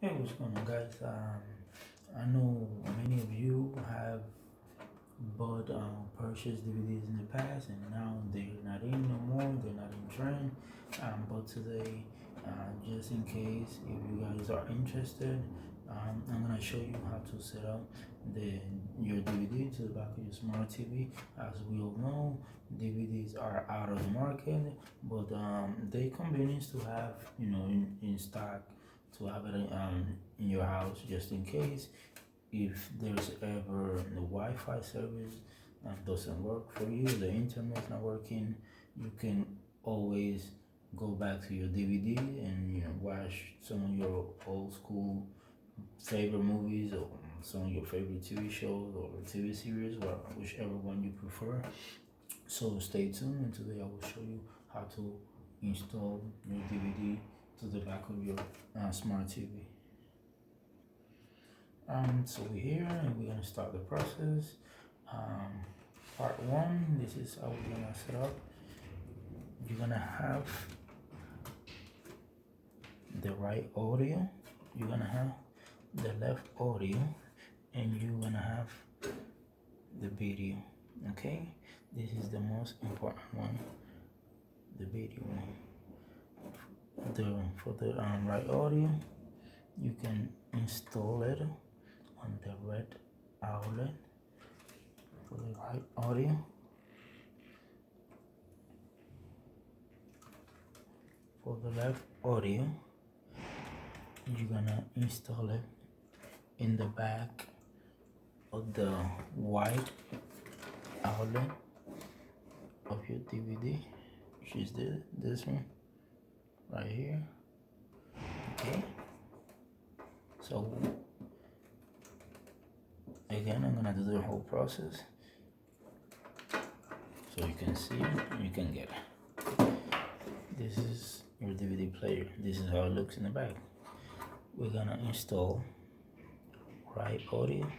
Hey, what's going on, guys? I know many of you have bought purchased DVDs in the past, and now they're not in no more. They're not in trend. But today, just in case if you guys are interested, I'm gonna show you how to set up the your DVD to the back of your smart TV. As we all know, DVDs are out of the market, but they convenience to have in stock to have it in your house just in case if there's ever the Wi-Fi service doesn't work for you, the internet's not working, you can always go back to your DVD and watch some of your old school favorite movies or some of your favorite TV shows or TV series, or whichever one you prefer. So stay tuned, and today I will show you how to install your DVD to the back of your smart TV. So we're here and we're gonna start the process. Part one, this is how we're gonna set up. You're gonna have the right audio, you're gonna have the left audio, and you're gonna have the video. Okay, this is the most important one, the video one. For the right audio, you can install it on the red outlet for the right audio. For the left audio, you're gonna install it in the back of the white outlet of your DVD, which is this one right here. Okay, so again, I'm gonna do the whole process so you can see it, you can get it. This is your DVD player. This is how it looks in the back. We're gonna install right audio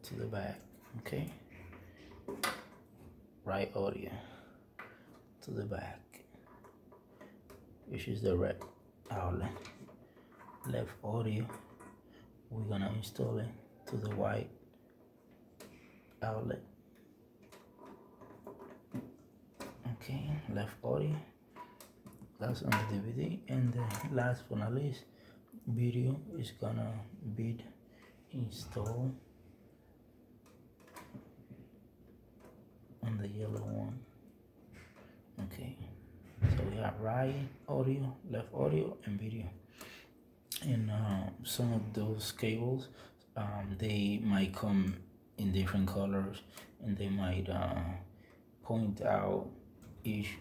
to the back. Okay, right audio to the back, which is the red outlet. Left audio, we're gonna install it to the white outlet. Okay, left audio, that's on the DVD. And the last but not least, video is gonna be installed on the yellow one. Okay, so we have right audio, left audio, and video. And some of those cables, they might come in different colors, and they might point out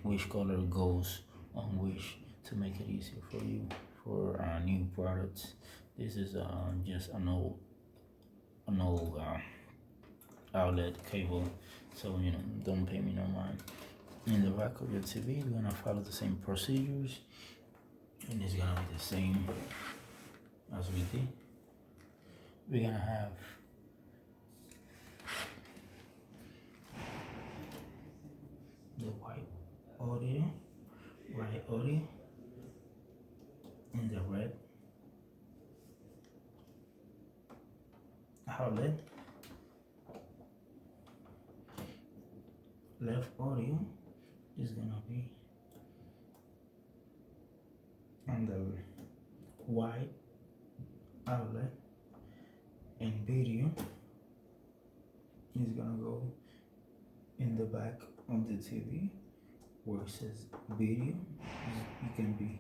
which color goes on which to make it easier for you for new products. This is just an old outlet cable, so don't pay me no mind. In the back of your TV, we're gonna follow the same procedures, and it's gonna be the same as we did. We're gonna have the white audio, right audio, and the red outlet. Left audio is gonna be on the white outlet, and video is gonna go in the back of the TV where it says video. It can be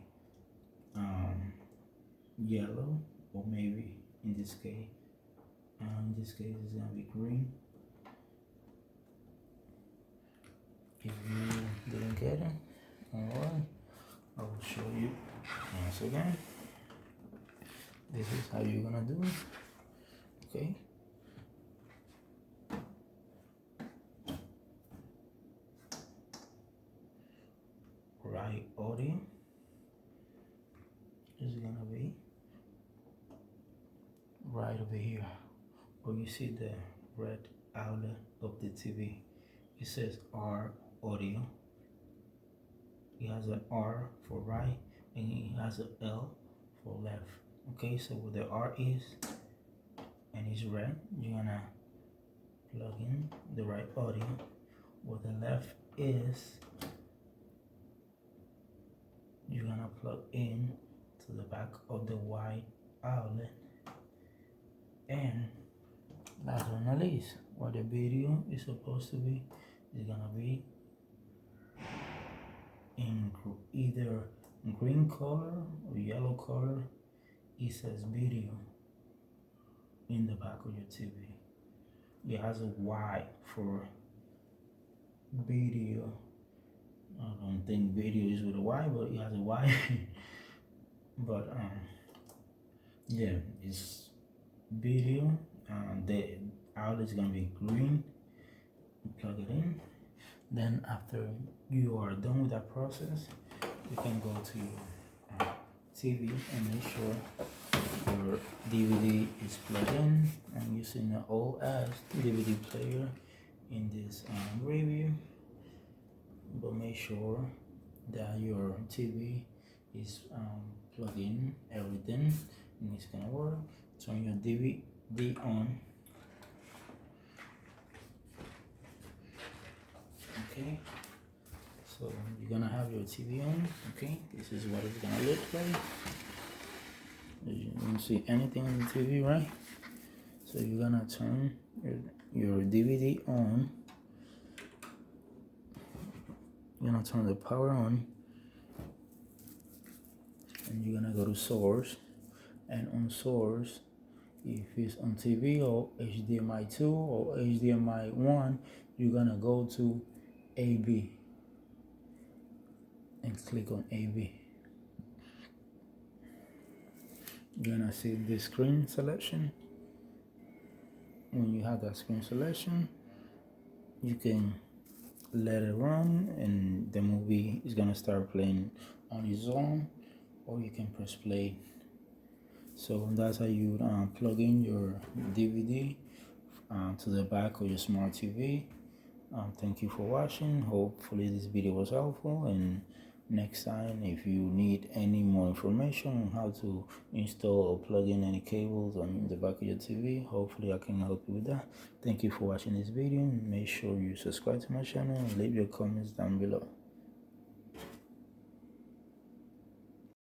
yellow, or maybe in this case it's gonna be green. If you didn't get it, alright, I will show you once again. This is how you're gonna do it. Okay, right audio is gonna be right over here where you see the red outlet of the TV. It says R audio. It has an R for right, and it has an L for left. Okay, so where the R is and it's red, you're gonna plug in the right audio. Where the left is, you're gonna plug in to the back of the white outlet. And last but not least, what the video is supposed to be is gonna be in either green color or yellow color. It says video in the back of your TV. It has a Y for video. I don't think video is with a Y, but it has a Y. But yeah, it's video. The outlet is gonna be green. You plug it in. Then after you are done with that process, you can go to your TV and make sure your DVD is plugged in. I'm using an old ass DVD player in this review, but make sure that your TV is plugged in, everything, and it's gonna work. Turn your DVD on. Okay, so you're gonna have your TV on. Okay, this is what it's gonna look like. You don't see anything on the TV, right? So you're gonna turn your DVD on. You're gonna turn the power on, and you're gonna go to source. And on source, if it's on TV or HDMI 2 or HDMI 1, you're gonna go to AB and click on AB. You're gonna see the screen selection. When you have that screen selection, you can let it run and the movie is gonna start playing on its own, or you can press play. So that's how you plug in your DVD to the back of your smart TV. Thank you for watching. Hopefully this video was helpful, and next time if you need any more information on how to install or plug in any cables on the back of your TV, hopefully I can help you with that. Thank you for watching this video. Make sure you subscribe to my channel and leave your comments down below.